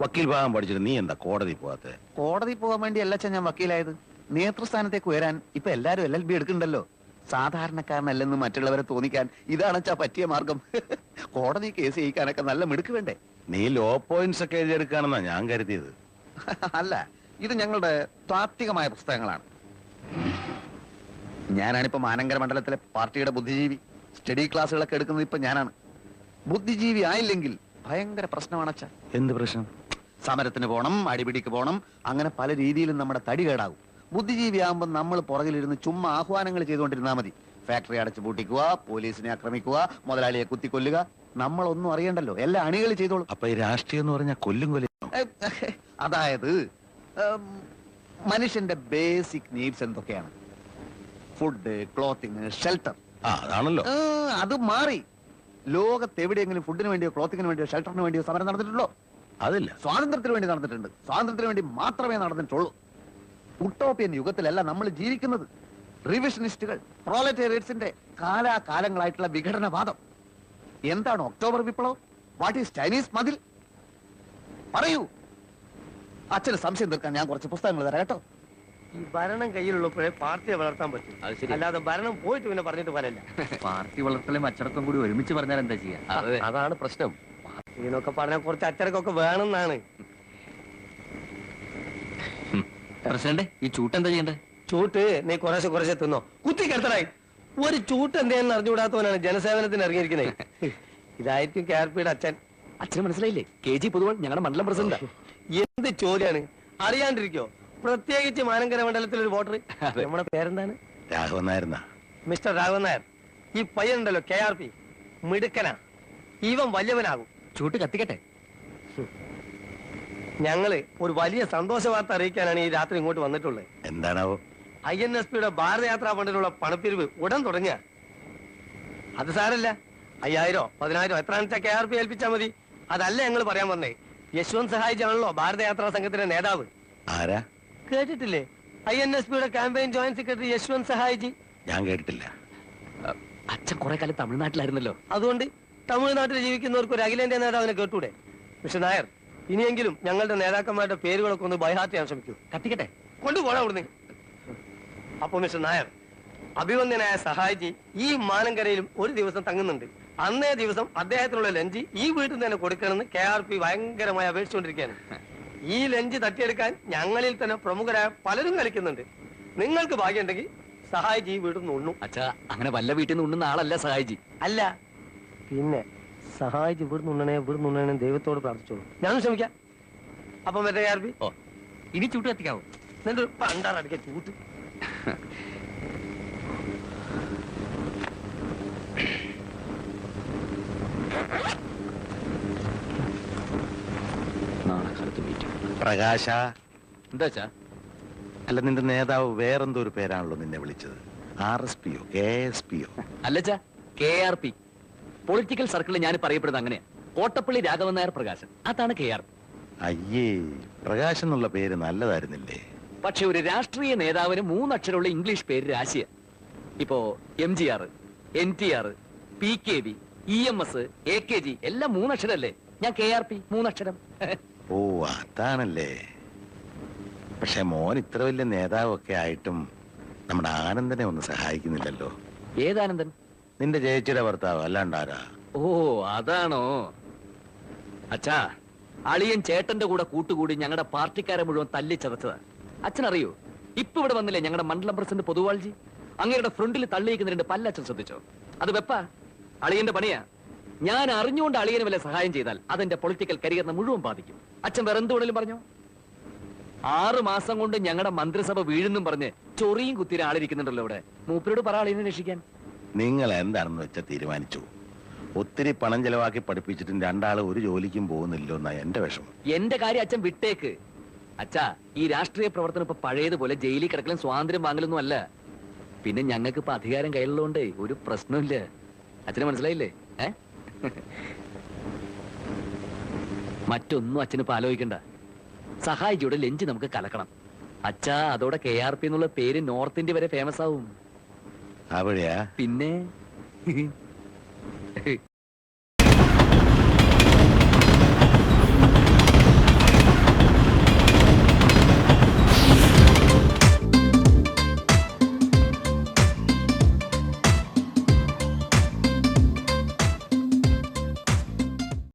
വക്കീൽ ഭാഗം പഠിച്ചിട്ട് നീ എന്താ കോടതി പോവാത്തെ? കോടതി പോകാൻ വേണ്ടി അല്ല ഞാൻ വക്കീലായത്. നേതൃസ്ഥാനത്തേക്ക് ഉയരാൻ ഇപ്പൊ എല്ലാരും LLB എടുക്കണ്ടല്ലോ. സാധാരണക്കാരനല്ലെന്ന് മറ്റുള്ളവരെ തോന്നിക്കാൻ ഇതാണ് പറ്റിയ മാർഗം. കോടതി കേസ് ജയിക്കാനൊക്കെ നല്ല മിടുക്ക് വേണ്ടേ? നീ ലോ പോയിന്റ്സ് ഒക്കെ എഴുതിയെടുക്കാണെന്നാ ഞാൻ കരുതിയത്. അല്ല, ഇത് ഞങ്ങളുടെ താത്വികമായ പുസ്തകങ്ങളാണ്. ഞാനാണിപ്പോ മാനങ്കര മണ്ഡലത്തിലെ പാർട്ടിയുടെ ബുദ്ധിജീവി. സ്റ്റഡി ക്ലാസ്സുകളൊക്കെ എടുക്കുന്നത് ഇപ്പൊ ഞാനാണ്. ബുദ്ധിജീവി ആയില്ലെങ്കിൽ ഭയങ്കര പ്രശ്നമാണ് അച്ഛാ. എന്ത് പ്രശ്നം? സമരത്തിന് പോണം, അടിപിടിക്ക് പോണം, അങ്ങനെ പല രീതിയിലും നമ്മുടെ തടി കേടാകും. ബുദ്ധിജീവി ആകുമ്പോൾ നമ്മൾ പുറകിലിരുന്ന് ചുമ്മാ ആഹ്വാനങ്ങൾ ചെയ്തുകൊണ്ടിരുന്നാൽ മതി. ഫാക്ടറി അടച്ചു പൂട്ടിക്കുക, പോലീസിനെ ആക്രമിക്കുക, മുതലാളിയെ കുത്തിക്കൊല്ലുക. നമ്മളൊന്നും അറിയണ്ടല്ലോ, എല്ലാ അണികൾ ചെയ്തോളൂ. അപ്പൊ ഈ രാഷ്ട്രീയം എന്ന് പറഞ്ഞാൽ കൊല്ലും കൊല്ലും. അതായത് മനുഷ്യന്റെ ബേസിക് നീഡ്സ് എന്തൊക്കെയാണ്? Food, clothing, shelter. അതാണല്ലോ. അത് മാറി. ലോകത്ത് എവിടെയെങ്കിലും ഫുഡിന് വേണ്ടിയോ ക്ലോത്തിങ്ങിന് വേണ്ടിയോ ഷെൽട്ടറിന് വേണ്ടിയോ സമരം നടന്നിട്ടുണ്ടോ? അതില്ല. സ്വാതന്ത്ര്യത്തിന് വേണ്ടി നടന്നിട്ടുണ്ട്. സ്വാതന്ത്ര്യത്തിന് വേണ്ടി മാത്രമേ നടന്നിട്ടുള്ളൂ. ഉട്ടോപ്യൻ യുഗത്തിലല്ല നമ്മൾ ജീവിക്കുന്നത്. റിവിഷനിസ്റ്റുകൾ, പ്രോലറ്റേറിയറ്റ്സിന്റെ കാലാകാലങ്ങളായിട്ടുള്ള വിഘടനവാദം. എന്താണ് ഒക്ടോബർ വിപ്ലവം? വാട്ട് ഈസ് ചൈനീസ് മതിൽ? പറയൂ. അച്ഛന് സംശയം തീർക്കാൻ ഞാൻ കുറച്ച് പുസ്തകങ്ങൾ തരാം കേട്ടോ. ഈ ഭരണം കയ്യിലുള്ളപ്പോഴേ പാർട്ടിയെ വളർത്താൻ പറ്റും. അല്ലാതെ ഭരണം പോയിട്ട് പിന്നെ പറഞ്ഞിട്ട് പോരല്ല. പാർട്ടി വളർത്തലും അച്ചടക്കം കൂടി ഒരുമിച്ച് പറഞ്ഞാൽ എന്താ ചെയ്യാ? അതാണ് പ്രശ്നം. ഇതിനൊക്കെ പറഞ്ഞാൽ കുറച്ച് അച്ചടക്കമൊക്കെ വേണമെന്നാണ്. പ്രസിഡന്റ്, ഈ ചൂട്ട് എന്താ ചെയ്യണ്ടേ? ചൂട്ട് നീ കുറേശ്ശെ തിന്നോ. കുത്തിക്കെടുത്തടായി. ഒരു ചൂട്ട് എന്തെന്ന് അറിഞ്ഞുകൂടാത്തവനാണ് ജനസേവനത്തിന് ഇറങ്ങിയിരിക്കുന്നത്. ഇതായിരിക്കും KRPയുടെ അച്ഛൻ. അച്ഛന് മനസ്സിലായില്ലേ? KG പൊതുവാൾ ഞങ്ങളുടെ മണ്ഡലം പ്രസിഡന്റ്. എന്ത് ചോദ്യാണ്? അറിയാണ്ടിരിക്കോ? പ്രത്യേകിച്ച് മാനങ്കര മണ്ഡലത്തിൽ ഒരു വോട്ടർ. നമ്മുടെ പേരെന്താണ്? രാഘവൻ നായർ. മിസ്റ്റർ രാഘവൻ നായർ. ഈ പയ്യനുണ്ടല്ലോ KRP, മിടുക്കനാ. ഇവൻ വലിയവനാകും. ചൂട്ട് കത്തിക്കട്ടെ. ഞങ്ങള് ഒരു വലിയ സന്തോഷ വാർത്ത അറിയിക്കാനാണ് ഈ രാത്രി ഇങ്ങോട്ട് വന്നിട്ടുള്ളത്. എന്താണാവോ? INSPയുടെ ഭാരതയാത്രാ ഫണ്ടിനുള്ള പണപ്പിരിവ് ഉടൻ തുടങ്ങിയ. അത് സാരല്ല, 5000 10,000 എത്രയാണെന്ന് വെച്ചാൽ KRP ഏൽപ്പിച്ചാൽ മതി. അതല്ല ഞങ്ങൾ പറയാൻ വന്നേ. യശ്വന്ത് സഹായിജി ആണല്ലോ ഭാരതയാത്രാ സംഘത്തിന്റെ നേതാവ്. ആരാ? കേട്ടിട്ടില്ലേ? INSPയുടെ ക്യാമ്പയിൻ ജോയിന്റ് സെക്രട്ടറി യശ്വന്ത് സഹായിജി. ഞാൻ കേട്ടിട്ടില്ല. അച്ഛൻ കുറെ കാലം തമിഴ്നാട്ടിലായിരുന്നല്ലോ. അതുകൊണ്ട് തമിഴ്നാട്ടിൽ ജീവിക്കുന്നവർക്ക് ഒരു അഖിലേന്ത്യാ നേതാവിനെ കേട്ടൂടെ? മിസ്റ്റർ നായർ, ഇനിയെങ്കിലും ഞങ്ങളുടെ നേതാക്കന്മാരുടെ പേരുകളൊക്കെ ഒന്ന് ബൈഹാർട്ട് ചെയ്യാൻ ശ്രമിക്കൂ. കത്തിക്കട്ടെ. കൊണ്ടുപോകണം അവിടുന്ന്. അപ്പൊ മിസ്റ്റർ നായർ, അഭിവന്ദ്യനായ സഹായിജി ഈ മാനങ്കരയിലും ഒരു ദിവസം തങ്ങുന്നുണ്ട്. അന്നേ ദിവസം അദ്ദേഹത്തിനുള്ള ലഞ്ച് ഈ വീട്ടിൽ തന്നെ കൊടുക്കണമെന്ന് KRP ഭയങ്കരമായി അപേക്ഷിച്ചുകൊണ്ടിരിക്കുകയാണ്. ഈ ലഞ്ച് തട്ടിയെടുക്കാൻ ഞങ്ങളിൽ തന്നെ പ്രമുഖരായ പലരും കളിക്കുന്നുണ്ട്. നിങ്ങൾക്ക് ഭാഗ്യമുണ്ടെങ്കിൽ സഹായിജി ഈ വീട്ടിൽ നിന്ന് ഉണ്ണു. അച്ഛാ, അങ്ങനെ വല്ല വീട്ടിൽ നിന്ന് ഉണ്ണുന്ന ആളല്ല സഹായിജി. അല്ല പിന്നെ സഹായിച്ച് ഇവിടുന്ന് ഉണ്ണണേ ദൈവത്തോട് പ്രാർത്ഥിച്ചോളൂ. ഞാനും ശ്രമിക്കാം. അപ്പം മറ്റേ KRP ഇനി ചൂട്ട് കത്തിക്കാവോ? എന്നിട്ട് പണ്ടാറടിക്ക ചൂട്ട്. പ്രകാശ. എന്താ? അല്ല, നിന്റെ നേതാവ് വേറെന്തോ ഒരു പേരാണല്ലോ നിന്നെ വിളിച്ചത്. RSPയോ KSPയോ? അല്ലച്ചാ, KRP. പൊളിറ്റിക്കൽ സർക്കിളിൽ ഞാൻ പറയപ്പെടുന്നത് അങ്ങനെയാ. കോട്ടപ്പള്ളി രാഘവൻ നായർ പ്രകാശൻ, അതാണ് KRP. അയ്യേ, പ്രകാശ് എന്നുള്ള പേര് നല്ലതായിരുന്നില്ലേ? പക്ഷെ ഒരു രാഷ്ട്രീയ നേതാവിന് 3 അക്ഷരമുള്ള ഇംഗ്ലീഷ് പേര് രാശിയ. ഇപ്പോ MGR, NTR, PKB, EMS, AKG എല്ലാം 3 അക്ഷരല്ലേ. ഞാൻ KRP 3 അക്ഷരം. ഓ, അതാണല്ലേ. പക്ഷെ മോൻ ഇത്ര വലിയ നേതാവൊക്കെ ആയിട്ടും നമ്മുടെ ആനന്ദനെ ഒന്ന് സഹായിക്കുന്നില്ലല്ലോ. ഏതാനന്ദൻ? നിന്റെ ചേച്ചിയുടെ ഭർത്താവ്, അല്ലാണ്ടാരാ? ഓ, അതാണോ? അച്ഛാ, അളിയൻ ചേട്ടന്റെ കൂടെ കൂട്ടുകൂടി ഞങ്ങളുടെ പാർട്ടിക്കാരെ മുഴുവൻ തല്ലിച്ചതച്ചതാ. അച്ഛനറിയോ, ഇപ്പൊ ഇവിടെ വന്നില്ലേ ഞങ്ങളുടെ മണ്ഡലം പ്രസിഡന്റ് പൊതുവാൾജി? അങ്ങയുടെ ഫ്രണ്ടിൽ തള്ളിയിരിക്കുന്ന 2 പല്ലച്ഛൻ ശ്രദ്ധിച്ചോ? അത് വെപ്പാ, അളിയന്റെ പണിയാ. ഞാൻ അറിഞ്ഞുകൊണ്ട് അളിയന് വല്ല സഹായം ചെയ്താൽ അതെന്റെ പൊളിറ്റിക്കൽ കരിയറിനെ മുഴുവൻ ബാധിക്കും. അച്ഛൻ വേറെ എന്തുകൊണ്ടും പറഞ്ഞോ? 6 മാസം കൊണ്ട് ഞങ്ങളുടെ മന്ത്രിസഭ വീഴുന്നും പറഞ്ഞ് ചൊറിയും കുത്തിരി ആളിരിക്കുന്നുണ്ടല്ലോ ഇവിടെ. മൂപ്പരോട് പറ അളിയനെ രക്ഷിക്കാൻ. നിങ്ങൾ എന്താണെന്ന് വെച്ചാൽ തീരുമാനിച്ചു. ഒത്തിരി പണം ചെലവാക്കി പഠിപ്പിച്ചിട്ടും 2 ആള് ഒരു ജോലിക്കും പോകുന്നില്ലോ എന്നാ എന്റെ വിഷമം. എന്റെ കാര്യം അച്ഛൻ വിട്ടേക്ക്. അച്ഛാ, ഈ രാഷ്ട്രീയ പ്രവർത്തനം ഇപ്പൊ പഴയതുപോലെ ജയിലിൽ കിടക്കലും സ്വാതന്ത്ര്യം വാങ്ങലൊന്നും അല്ല. പിന്നെ ഞങ്ങൾക്ക് ഇപ്പൊ അധികാരം കയ്യിലുള്ളതുകൊണ്ട് ഒരു പ്രശ്നമില്ല. അച്ഛന് മനസ്സിലായില്ലേ? മറ്റൊന്നും അച്ഛനിപ്പോ ആലോചിക്കണ്ട. സഹായിജിയുടെ ലഞ്ച് നമുക്ക് കലക്കണം. അച്ഛാ, അതോടെ KRP എന്നുള്ള പേര് നോർത്ത് ഇന്ത്യ വരെ ഫേമസ് ആവും. അവിടെയാ? പിന്നെ